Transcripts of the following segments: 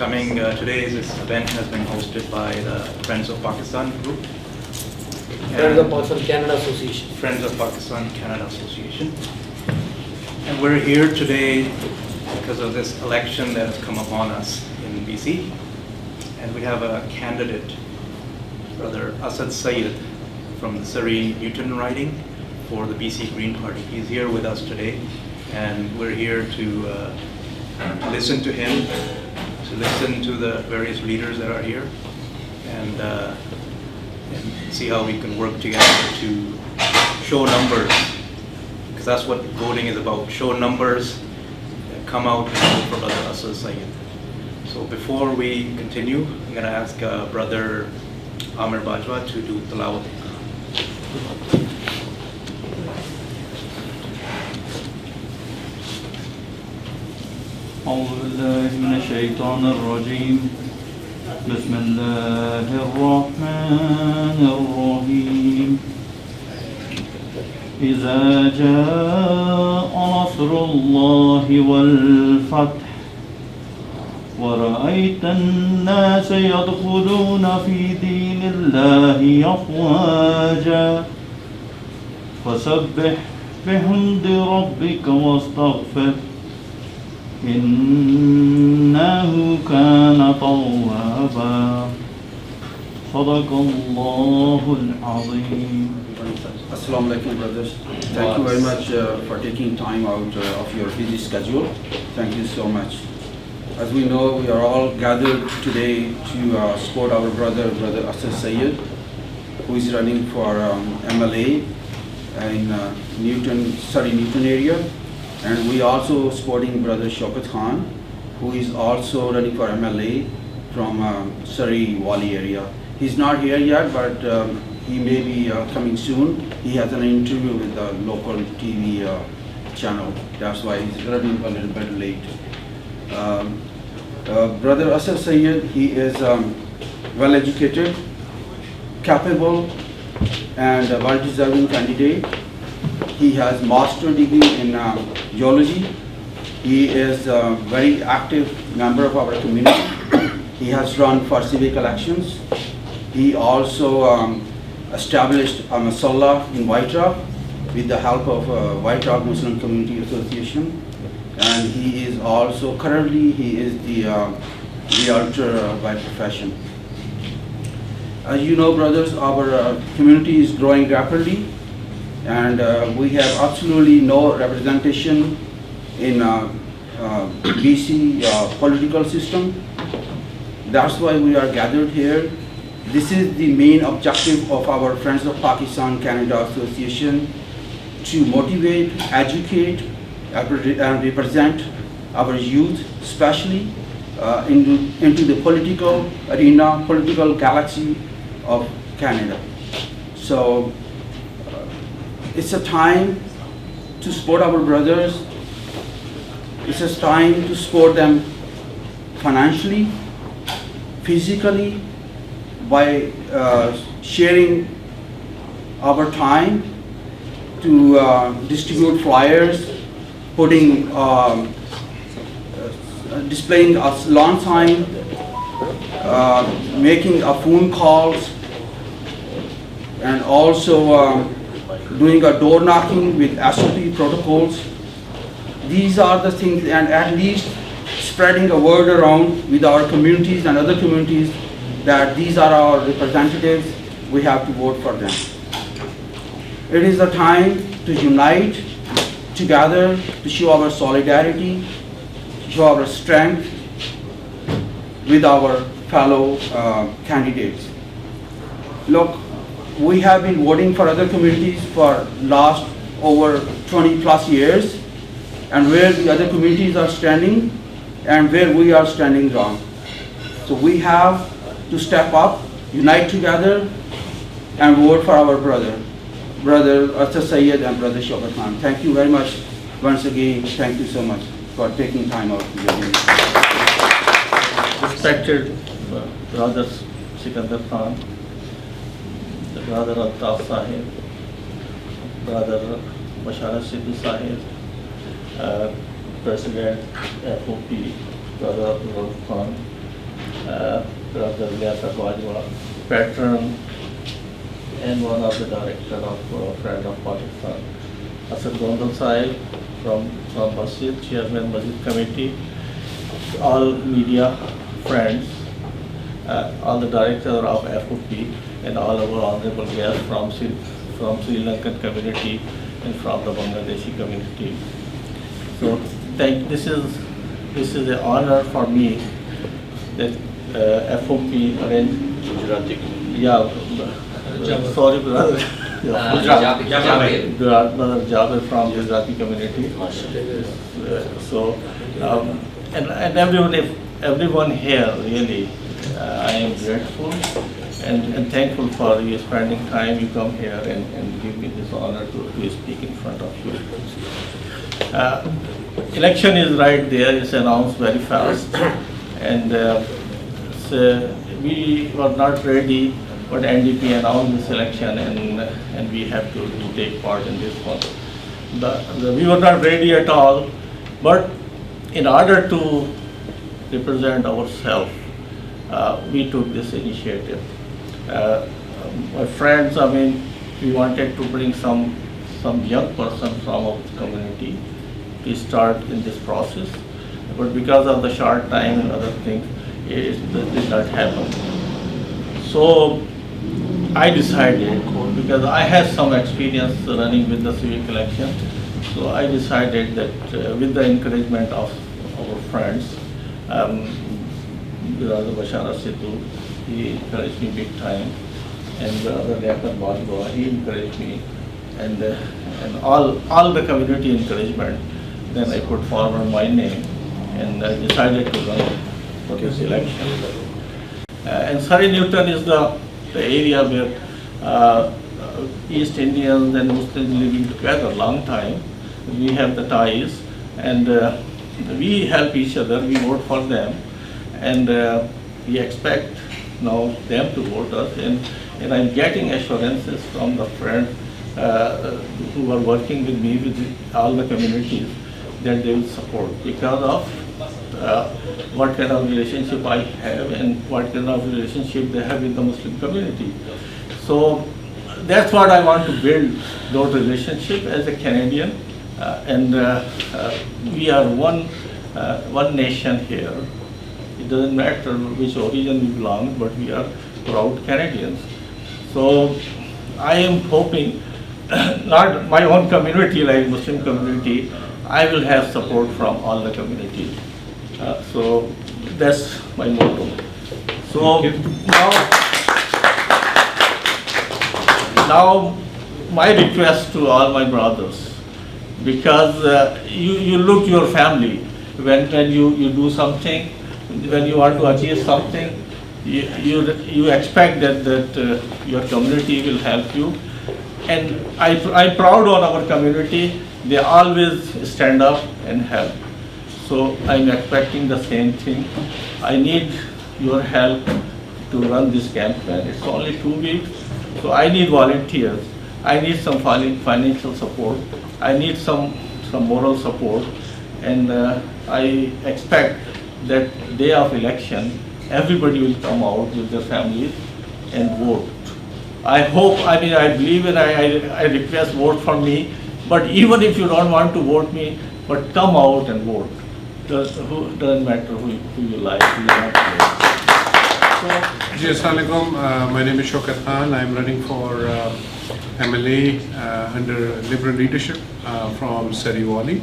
coming. Today this event has been hosted by the Friends of Pakistan group. Friends of Pakistan Canada Association. Friends of Pakistan Canada Association. And we're here today because of this election that has come upon us in BC. And we have a candidate, Brother Asad Syed from the Surrey Newton riding for the BC Green Party. He's here with us today, and we're here to listen to him, to listen to the various leaders that are here, and see how we can work together to show numbers, because that's what voting is about. Show numbers, come out and vote for Brother Asad Syed. So before we continue, I'm going to ask Brother Amir Bajwa to do tilawat. أعوذ بالله من الشيطان الرجيم بسم الله الرحمن الرحيم إذا جاء نصر الله والفتح ورأيت الناس يدخلون في دين الله أفواجا فسبح بحمد ربك واستغفر إنه كان توابا صدق الله العظيم. Assalamu alaikum, brothers. Thank you very much for taking time out of your busy schedule. Thank you so much. As we know, we are all gathered today to support our brother Asad Syed, who is running for MLA in Surrey Newton area. And we also supporting Brother Shaukat, who is also running for MLA from Surrey Wali area. He's not here yet, but he may be coming soon. He has an interview with the local TV channel. That's why he's running a little bit late. Brother Asad Syed, he is well educated, capable, and a well-deserving candidate. He has master's degree in geology. He is a very active member of our community. He has run for civic elections. He also established a masala in White Rock with the help of White Rock Muslim Community Association. And he is also, currently he is the realtor by profession. As you know, brothers, our community is growing rapidly, and we have absolutely no representation in BC political system. That's why we are gathered here. This is the main objective of our Friends of Pakistan Canada Association, to motivate, educate, and represent our youth, especially into the political arena, political galaxy of Canada. So it's a time to support our brothers. It's a time to support them financially, physically, by sharing our time to distribute flyers, putting, displaying a lawn sign, making a phone calls, and also doing a door knocking with SOP protocols. These are the things, and at least spreading a word around with our communities and other communities that these are our representatives, we have to vote for them. It is a time to unite together, to show our solidarity, to show our strength with our fellow candidates. Look, we have been voting for other communities for last over 20 plus years, and where the other communities are standing and where we are standing wrong. So we have to step up, unite together, and vote for our brother Asad Syed and Brother Shaukat. Thank you very much once again. Thank you so much for taking time out to be here. Respected brothers Sikandar Khan, Brother Altaf Sahib, Brother Bashara Sidhu Sahib, President FOP, Brother Abdul Khan, Brother Asad, patron and one of the director of Friend of Pakistan. Asad Syed from Masjid, Chairman Masjid Committee, all media friends, all the director of FOP, and all our honorable guests from Sri Lankan community and from the Bangladeshi community. So this is an honor for me that FOP arranged. Yeah, sorry, brother. Brother Jabir from Gujarati community. So and everyone here really, I am grateful and thankful for you spending time. You come here and give me this honor to speak in front of you. Election is right there. It's announced very fast, and so we were not ready. But NDP announced this election, and we have to take part in this one. We were not ready at all, but in order to represent ourselves, we took this initiative. My friends, I mean, we wanted to bring some young person from our community to start in this process, but because of the short time and other things, it did not happen. So I decided, because I had some experience running with the civic election, so I decided that with the encouragement of our friends, Brother Bashara Sidhu, he encouraged me big time, and Brother Leakat Bajwa, he encouraged me, and all the community encouragement. Then I put forward my name, and I decided to run for this election. And Surrey Newton is the area where East Indians and Muslims living together long time. We have the ties, and we help each other. We vote for them, and we expect now them to vote us. And I'm getting assurances from the friends who are working with me with all the communities that they will support because of what kind of relationship I have and what kind of relationship they have with the Muslim community. So that's what I want to build, those relationships as a Canadian, and we are one nation here. It doesn't matter which origin we belong, but we are proud Canadians. So I am hoping, not my own community like Muslim community, I will have support from all the communities. So that's my motto. So now my request to all my brothers, because you look your family when you do something, when you want to achieve something, you expect that your community will help you. And I'm proud on our community. They always stand up and help. So I'm expecting the same thing. I need your help to run this campaign. It's only 2 weeks, so I need volunteers. I need some financial support. I need some moral support, and I expect that day of election, everybody will come out with their families and vote. I hope, I believe, and I request vote for me. But even if you don't want to vote me, but come out and vote. Doesn't matter who you like, who you want to vote. Ji, Assalamualaikum. My name is Shaukat. I'm running for MLA under Liberal leadership from Surrey Valley.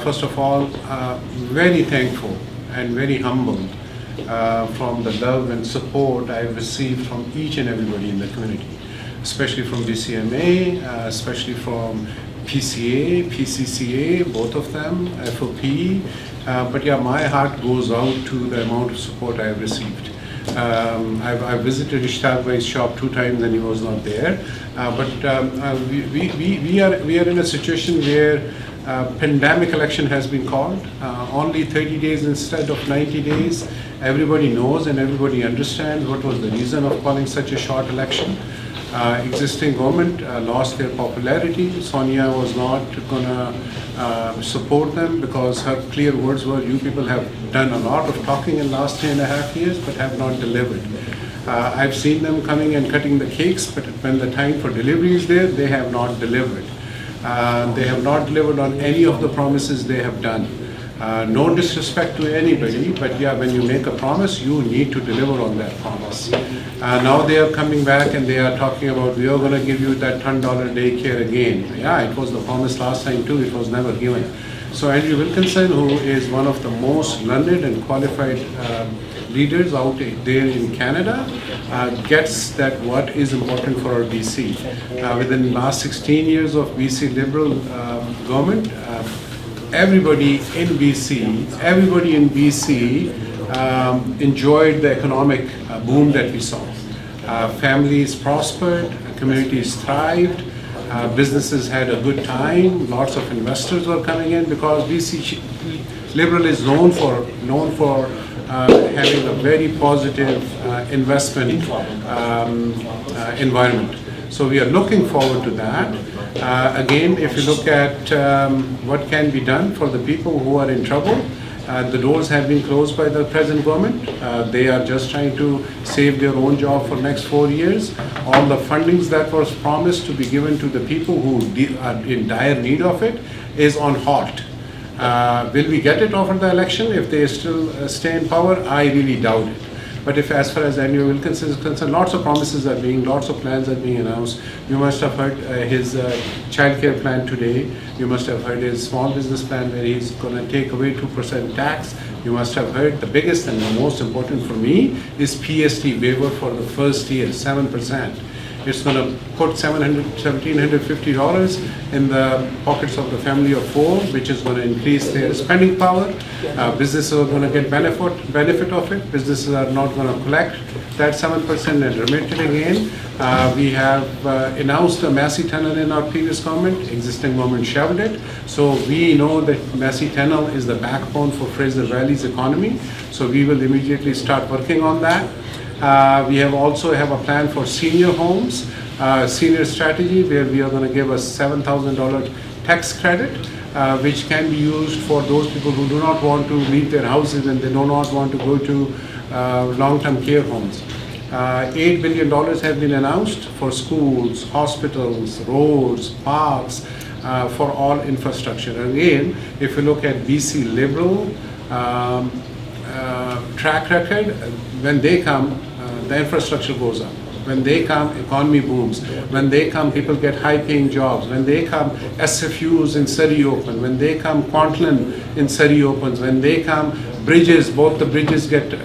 First of all, very thankful and very humbled from the love and support I've received from each and everybody in the community, especially from BCMA, especially from PCA, PCCA, both of them, FOP. But yeah, my heart goes out to the amount of support I've received. I've visited Ishtaq Bhai's shop 2 times and he was not there. But we are in a situation where pandemic election has been called. Only 30 days instead of 90 days. Everybody knows and everybody understands what was the reason of calling such a short election. Existing government lost their popularity. Sonia was not going to support them because her clear words were, you people have done a lot of talking in the last 3.5 years but have not delivered. I've seen them coming and cutting the cakes, but when the time for delivery is there, they have not delivered. They have not delivered on any of the promises they have done. No disrespect to anybody, but yeah, when you make a promise, you need to deliver on that promise. Now they are coming back and they are talking about, we are going to give you that $10 daycare again. Yeah, it was the promise last time too, it was never given. So Andrew Wilkinson, who is one of the most learned and qualified leaders out there in Canada, gets that what is important for our BC. Within the last 16 years of BC Liberal government, everybody in BC enjoyed the economic boom that we saw. Families prospered, communities thrived, businesses had a good time, lots of investors were coming in because BC Liberal is known for having a very positive investment environment. So we are looking forward to that. Again, if you look at what can be done for the people who are in trouble, the doors have been closed by the present government. They are just trying to save their own job for next 4 years. All the fundings that was promised to be given to the people who are in dire need of it is on halt. Will we get it after the election if they still stay in power? I really doubt it. But if, as far as Andrew Wilkinson is concerned, lots of promises are being, lots of plans are being announced. You must have heard his childcare plan today. You must have heard his small business plan where he's going to take away 2% tax. You must have heard the biggest and the most important for me is PST waiver for the first year, 7%. It's going to put $1,750 in the pockets of the family of 4, which is going to increase their spending power. Businesses are going to get benefit of it. Businesses are not going to collect that 7% and remit it again. We have announced a Massey Tunnel in our previous government. Existing government shelved it. So we know that Massey Tunnel is the backbone for Fraser Valley's economy. So we will immediately start working on that. We have also have a plan for senior homes, senior strategy, where we are going to give a $7,000 tax credit, which can be used for those people who do not want to leave their houses and they do not want to go to long-term care homes. $8 billion have been announced for schools, hospitals, roads, parks, for all infrastructure. Again, if you look at BC Liberal track record, when they come, the infrastructure goes up. When they come, economy booms. When they come, people get high-paying jobs. When they come, SFUs in Surrey open. When they come, Quantland in Surrey opens. When they come, bridges, both the bridges get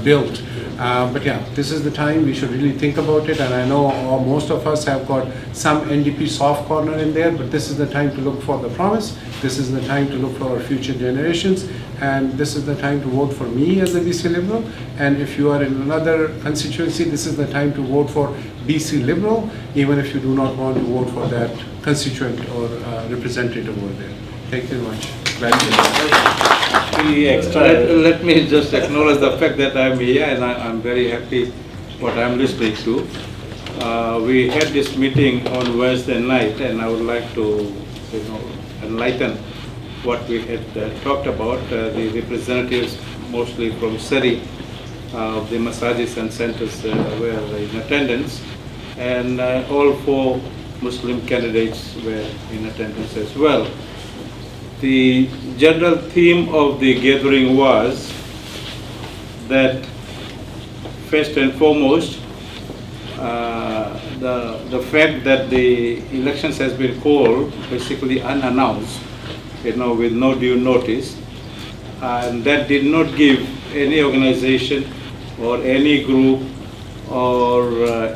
built. But yeah, this is the time we should really think about it. And I know most of us have got some NDP soft corner in there, but this is the time to look for the promise. This is the time to look for our future generations. And this is the time to vote for me as a BC Liberal. And if you are in another constituency, this is the time to vote for BC Liberal, even if you do not want to vote for that constituent or representative over there. Thank you very much. Let me just acknowledge the fact that I'm here and I'm very happy what I'm listening to. We had this meeting on Wednesday night and I would like to enlighten what we had talked about. The representatives mostly from Surrey, the massages and centers were in attendance, and all 4 Muslim candidates were in attendance as well. The general theme of the gathering was that first and foremost, the fact that the elections has been called basically unannounced, with no due notice, and that did not give any organization or any group or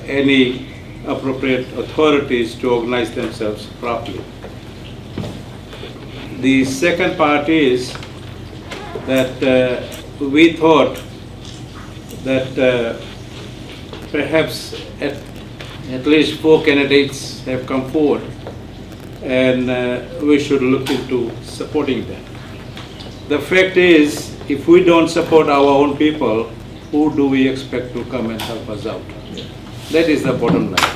any appropriate authorities to organize themselves properly. The second part is that we thought that perhaps at least 4 candidates have come forward and we should look into supporting them. The fact is, if we don't support our own people, who do we expect to come and help us out? That is the bottom line.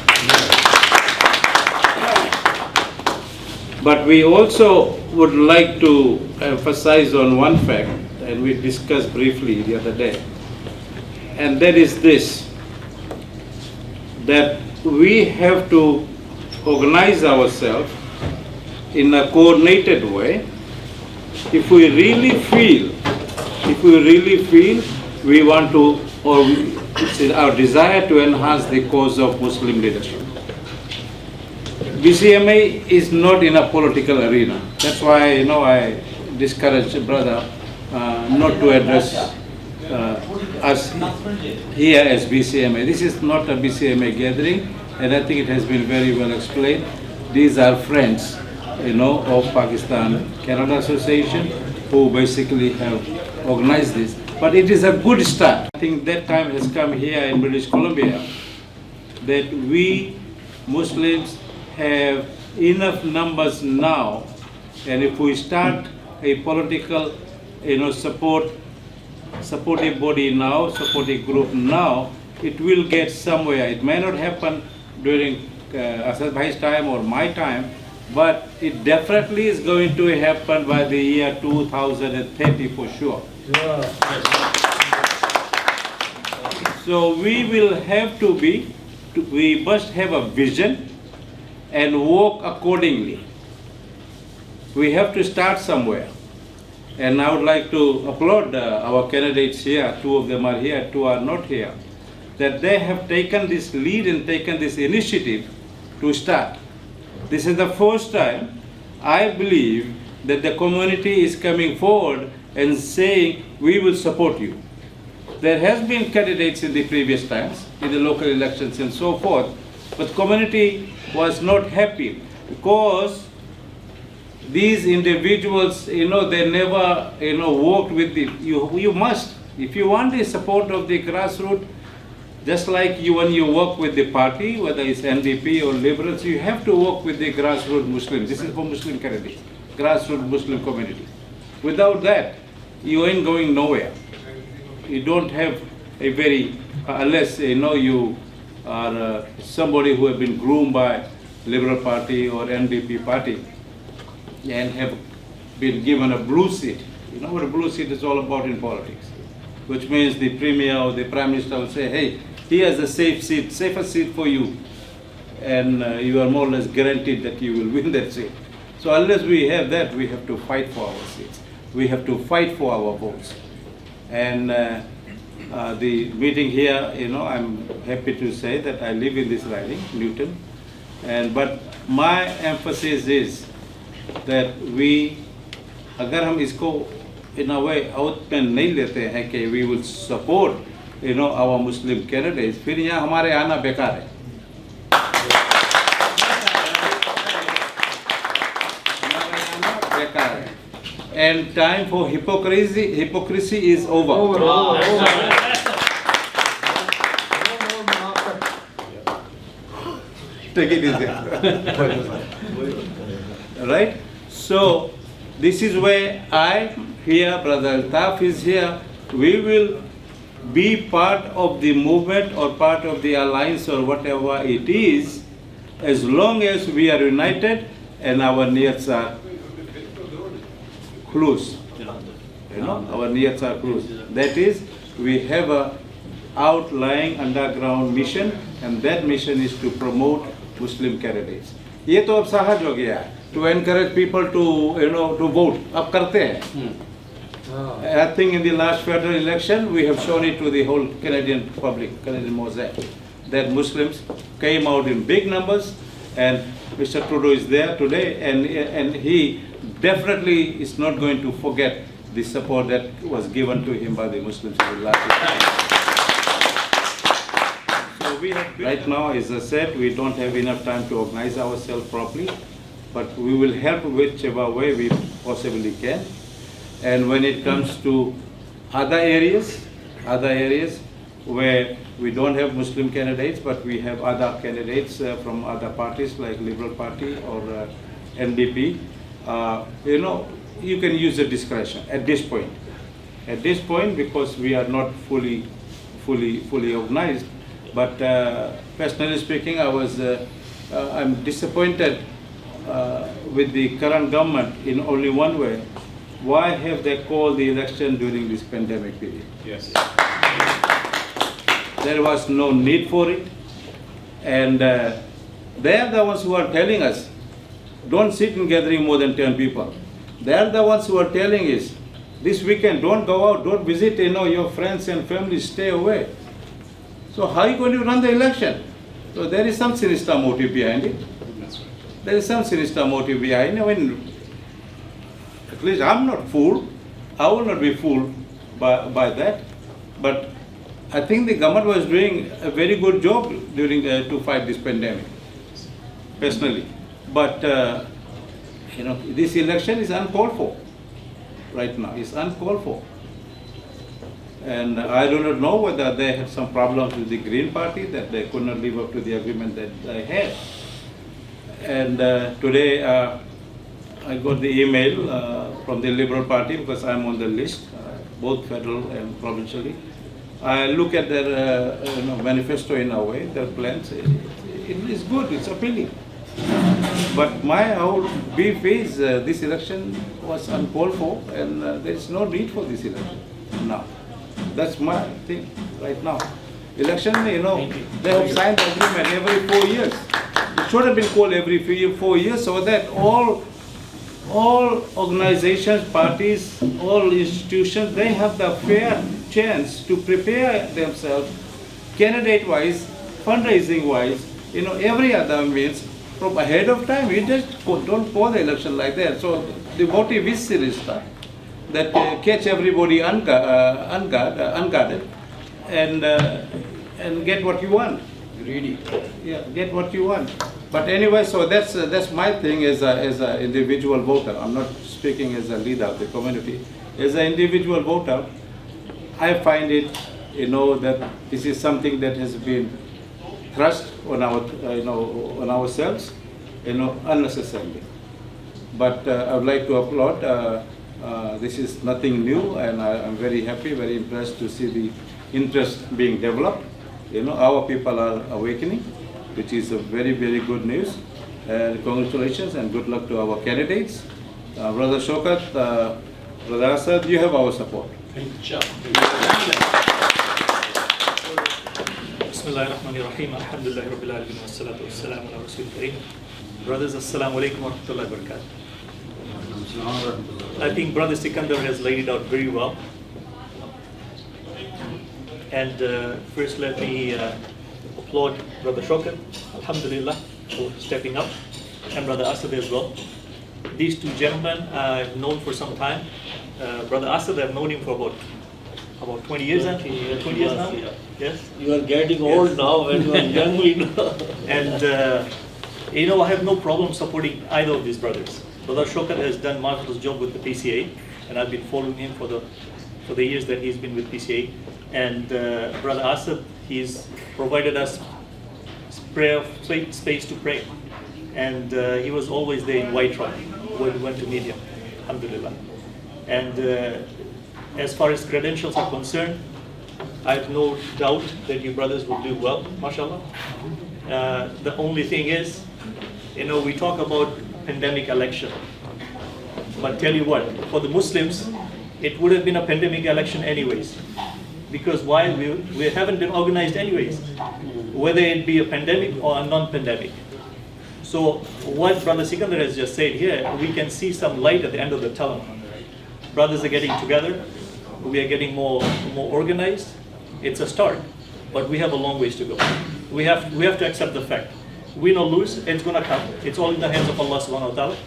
But we also would like to emphasize on one fact, and we discussed briefly the other day, and that is this, that we have to organize ourselves in a coordinated way if we really feel we want to, or it's our desire to enhance the cause of Muslim leadership. BCMA is not in a political arena. That's why, I discourage brother not to address us here as BCMA. This is not a BCMA gathering, and I think it has been very well explained. These are friends, of Pakistan Canada Association, who basically have organized this. But it is a good start. I think that time has come here in British Columbia that we Muslims have enough numbers now, and if we start a political, supportive body now, supportive group now, it will get somewhere. It may not happen during Asad Bhai's time or my time, but it definitely is going to happen by the year 2030 for sure. So we will have to we must have a vision and work accordingly. We have to start somewhere. And I would like to applaud our candidates here. 2 of them are here, 2 are not here. That they have taken this lead and taken this initiative to start. This is the first time I believe that the community is coming forward and saying, we will support you. There has been candidates in the previous times, in the local elections and so forth, but community was not happy because these individuals, they never, worked with you must, if you want the support of the grassroots, just like when you work with the party, whether it's NDP or Liberals, you have to work with the grassroots Muslims. This is for Muslim candidates, grassroots Muslim community. Without that, you ain't going nowhere. You don't have a very, unless you are somebody who have been groomed by Liberal Party or NDP party and have been given a blue seat. You know what a blue seat is all about in politics, which means the Premier or the Prime Minister will say, hey, here's a safe seat, safer seat for you, and you are more or less guaranteed that you will win that seat. So unless we have that, we have to fight for our seats. We have to fight for our votes. And the meeting here, I'm happy to say that I live in this riding, Newton, but my emphasis is that we, अगर हम इसको in a way out में नहीं लेते हैं कि we will support, our Muslim candidates, फिर यहाँ हमारे आना बेकार है. And time for hypocrisy is over. Take it easy. Right? So this is where I here, Brother Altaf is here. We will be part of the movement or part of the alliance or whatever it is, as long as we are united and our niyats are close. Our niyats are close. That is, we have a outlying underground mission, and that mission is to promote Muslim candidates. ये तो अब सहज हो गया है. To encourage people to, to vote. अब करते हैं. I think in the last federal election, we have shown it to the whole Canadian public, Canadian mosaic, that Muslims came out in big numbers, and Mr. Trudeau is there today, and he definitely is not going to forget the support that was given to him by the Muslims in the last election. So we have, right now, as I said, we don't have enough time to organize ourselves properly, but we will help whichever way we possibly can. And when it comes to other areas where we don't have Muslim candidates, but we have other candidates from other parties like Liberal Party or NDP, you can use the discretion at this point. At this point, because we are not fully organized. But personally speaking, I'm disappointed with the current government in only one way. Why have they called the election during this pandemic period? Yes. There was no need for it. And they are the ones who are telling us, don't sit in gathering more than 10 people. They are the ones who are telling us, this weekend, don't go out, don't visit, your friends and family, stay away. So how are you going to run the election? So there is some sinister motive behind it. That's right. There is some sinister motive behind it. I mean, at least I'm not fooled. I will not be fooled by that. But I think the government was doing a very good job during to fight this pandemic, personally. But this election is uncalled for right now. It's uncalled for. And I do not know whether they had some problems with the Green Party, that they could not live up to the agreement that they had. And today I got the email from the Liberal Party, because I'm on the list, both federal and provincially. I look at their manifesto in a way, their plans. It is good, it's appealing. But my whole beef is this election was uncalled for, and there is no need for this election now. That's my thing right now. Election, they have signed the agreement every 4 years. It should have been called every 4 years, so that all organizations, parties, all institutions, they have the fair chance to prepare themselves candidate-wise, fundraising-wise, every other means from ahead of time. You just don't call the election like that. So the motive is sinister, that catch everybody unguarded and get what you want. Greedy. Yeah, get what you want. But anyway, so that's my thing as a individual voter. I'm not speaking as a leader of the community. As an individual voter, I find it, that this is something that has been thrust on our, on ourselves, unnecessarily. But I would like to applaud. This is nothing new, and I'm very happy, very impressed to see the interest being developed. Our people are awakening, which is a very, very good news. Congratulations and good luck to our candidates. Brother Shaukat, Brother Asad, you have our support. Bismillahirrahmanirrahim. Alhamdulillah Rabbil Alamin. Wassalatu wassalamu ala Rasul Kareem. Brothers, assalamu alaikum wa rahmatullahi wa barakatuh. I think Brother Sikandar has laid it out very well. And first let me applaud Brother Shaukat, Alhamdulillah, for stepping up, and Brother Asad as well. These two gentlemen I've known for some time. Brother Asad, I've known him for about 20 years now. 20 years now? Yes. You are getting old now when you are young. And I have no problem supporting either of these brothers. Brother Shaukat has done a marvelous job with the PCA, and I've been following him for the years that he's been with PCA. And Brother Asad, he's provided us space to pray. And he was always there in White Rock when we went to meet him, alhamdulillah. And as far as credentials are concerned, I have no doubt that you brothers will do well, mashallah. The only thing is, we talk about pandemic election. But tell you what, for the Muslims, it would have been a pandemic election anyways. Because why? We haven't been organized anyways, whether it be a pandemic or a non-pandemic. So what Brother Sikandar has just said here, we can see some light at the end of the tunnel. Brothers are getting together, we are getting more organized. It's a start, but we have a long ways to go. We have to accept the fact. Win or lose, it's going to come. It's all in the hands of Allah subhanahu wa ta'ala.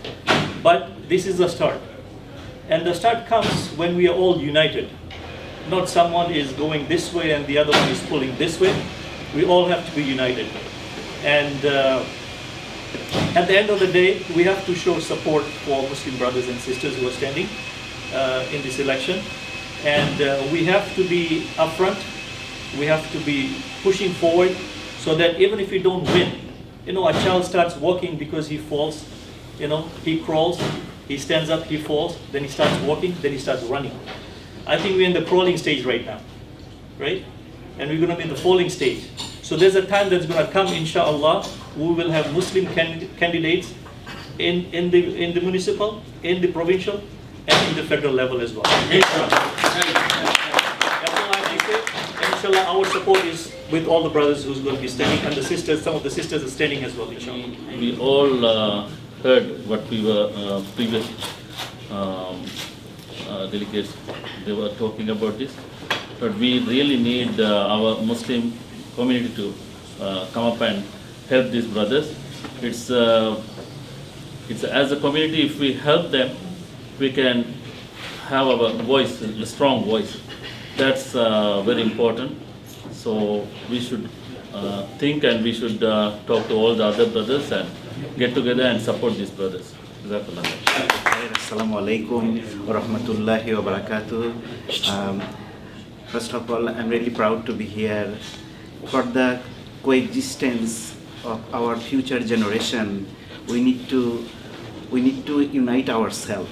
But this is the start. And the start comes when we are all united. Not someone is going this way and the other one is pulling this way. We all have to be united. And at the end of the day, we have to show support for Muslim brothers and sisters who are standing in this election. And we have to be upfront. We have to be pushing forward so that even if we don't win, a child starts walking because he falls, he crawls, he stands up, he falls, then he starts walking, then he starts running. I think we're in the crawling stage right now, right? And we're going to be in the falling stage. So there's a time that's going to come, inshallah, we will have Muslim candidates in the municipal, in the provincial, and in the federal level as well. Inshallah, our support is with all the brothers who's going to be standing, and the sisters, some of the sisters are standing as well, inshallah. We all heard what we were previous delegates, they were talking about this, but we really need our Muslim community to come up and help these brothers. It's as a community, if we help them, we can have our voice, a strong voice. That's very important. So we should think, and we should talk to all the other brothers and get together and support these brothers. Jazakallah. Assalamu alaikum wa rahmatullahi wa barakatuh. First of all, I'm really proud to be here for the coexistence of our future generation. We need to unite ourselves.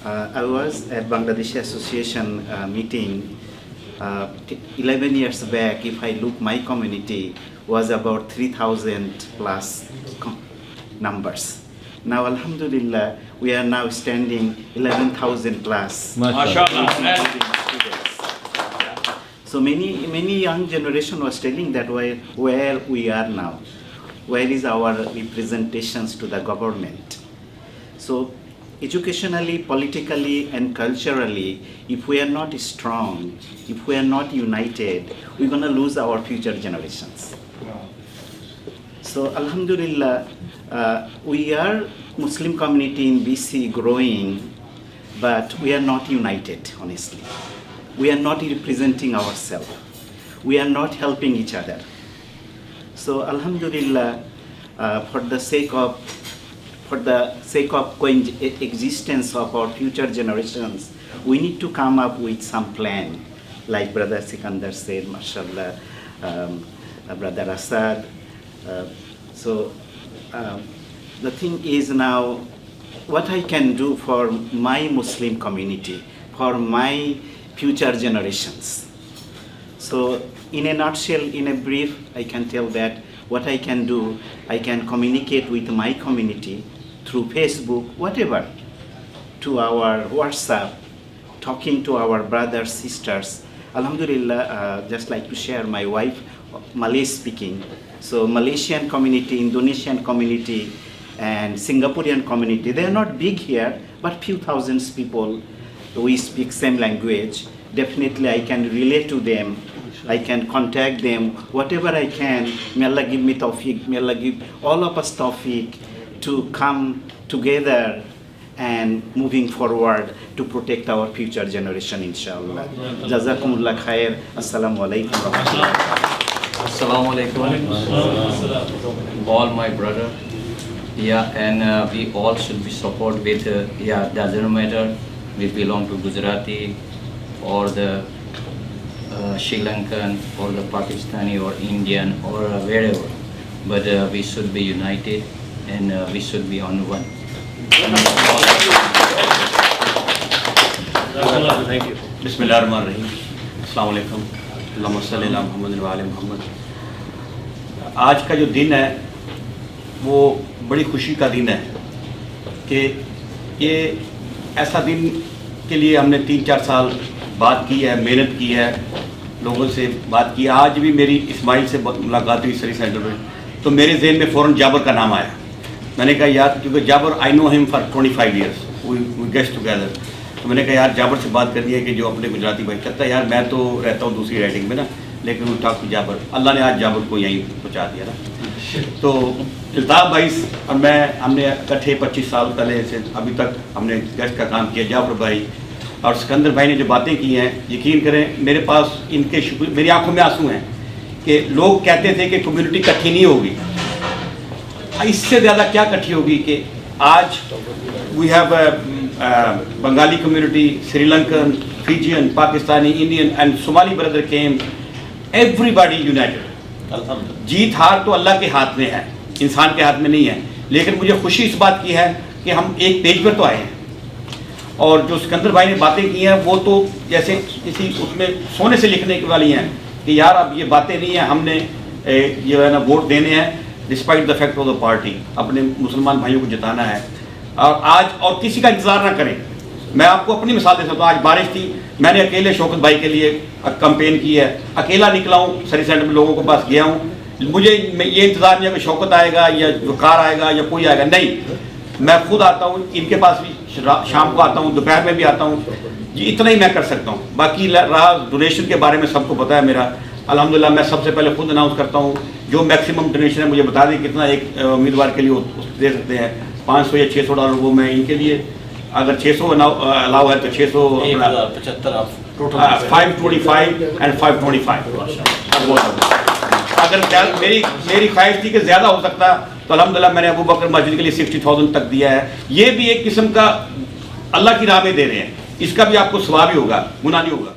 I was at Bangladeshi Association meeting 11 years back. If I look, my community was about 3,000 plus numbers. Now, alhamdulillah, we are now standing 11,000 plus. So many young generation was telling that where we are now, where is our representations to the government. So educationally, politically, and culturally, if we are not strong, if we are not united, we're going to lose our future generations. So alhamdulillah, we are Muslim community in BC growing, but we are not united, honestly. We are not representing ourselves. We are not helping each other. So alhamdulillah, for the sake of coexistence of our future generations, we need to come up with some plan, like Brother Sikandar said, mashallah, Brother Asad. The thing is now, what I can do for my Muslim community, for my future generations. So in a nutshell, in a brief, I can tell that what I can do, I can communicate with my community through Facebook, whatever, to our WhatsApp, talking to our brothers, sisters. Alhamdulillah, just like to share, my wife, Malay speaking. So Malaysian community, Indonesian community, and Singaporean community, they are not big here, but few thousands people, we speak same language. Definitely I can relate to them. I can contact them, whatever I can. May Allah give me tawfiq, may Allah give all of us tawfiq to come together and moving forward to protect our future generation, inshallah. Jazakumullah khair. Assalamu alaikum wa rahmatullah. Assalamu alaikum. All my brother. Yeah, and we all should be support with, doesn't matter, we belong to Gujarati or the Sri Lankan or the Pakistani or Indian or wherever, but we should be united and we should be on one. Thank you. बिस्मिल्लाहिर्रहमानिर्रहीम। अस्सलाम वालेकुम। अल्लाहुम्मा सल्लि अला मुहम्मद व आले मुहम्मद। आज का जो दिन है वो बड़ी खुशी का दिन है कि ये ऐसा दिन के लिए हमने 3-4 साल बात की है, मेहनत की है, लोगों से बात की। आज भी मेरी इस्माइल से मुलाकात हुई सरी सेंटर में, तो मेरे जहन में फ़ौरन जाबर का नाम आया। मैंने कहा यार, क्योंकि जाबर I know him for 25 years, we get together. तो मैंने कहा यार जाबर से बात करनी है कि जो अपने गुजराती भाई कहता है यार मैं तो रहता हूँ दूसरी राइडिंग में ना, लेकिन वो टॉक जाबर, अल्लाह ने आज जाबर को यहीं पहुँचा दिया ना। तो इल्ताफ़ भाई और मैं हमने इकट्ठे 25 साल पहले से अभी तक हमने गेस्ट का काम किया। जाफर भाई और सिकंदर भाई ने जो बातें की हैं, यकीन करें मेरे पास इनके शुक्र, मेरी आंखों में आंसू हैं कि लोग कहते थे कि कम्युनिटी इकट्ठी नहीं होगी। इससे ज़्यादा क्या इकट्ठी होगी कि आज we have Bengali community, Sri Lankan, Fijian, Pakistani, Indian and Somali brother came, everybody united. जीत हार तो अल्लाह के हाथ में है, इंसान के हाथ में नहीं है। लेकिन मुझे खुशी इस बात की है कि हम एक पेज पर तो आए हैं, और जो सिकंदर भाई ने बातें की हैं वो तो जैसे किसी उसमें सोने से लिखने की वाली हैं कि यार अब ये बातें नहीं हैं, हमने जो है ना वोट देने हैं। Despite the fact of the party, अपने मुसलमान भाइयों को जिताना है। और आज और किसी का इंतज़ार ना करें। मैं आपको अपनी मिसाल दे सकता हूँ, आज बारिश थी, मैंने अकेले शौकत भाई के लिए कैंपेन की है, अकेला निकला हूँ, सरी सेंटर में लोगों के पास गया हूँ। मुझे ये इंतज़ार नहीं है कि शौकत आएगा या वकार आएगा या कोई आएगा, नहीं, मैं खुद आता हूँ, इनके पास भी शाम को आता हूँ, दोपहर में भी आता हूँ, जी इतना ही मैं कर सकता हूँ। बाकी रहा डोनेशन के बारे में सबको पता है मेरा, अल्हम्दुलिल्लाह मैं सबसे पहले खुद अनाउंस करता हूँ, जो मैक्सिमम डोनेशन है मुझे बता दें कितना एक उम्मीदवार के लिए दे सकते हैं, $500 या $600 वो मैं इनके लिए, अगर 600 अलाउ है तो 600, 525 एंड 525। अगर मेरी ख्वाहिश थी कि ज़्यादा हो सकता तो अल्हम्दुलिल्लाह मैंने अबू बकर मस्जिद के लिए 60,000 तक दिया है। ये भी एक किस्म का अल्लाह की राह में दे रहे हैं, इसका भी आपको सवाब ही होगा, गुनाह नहीं होगा।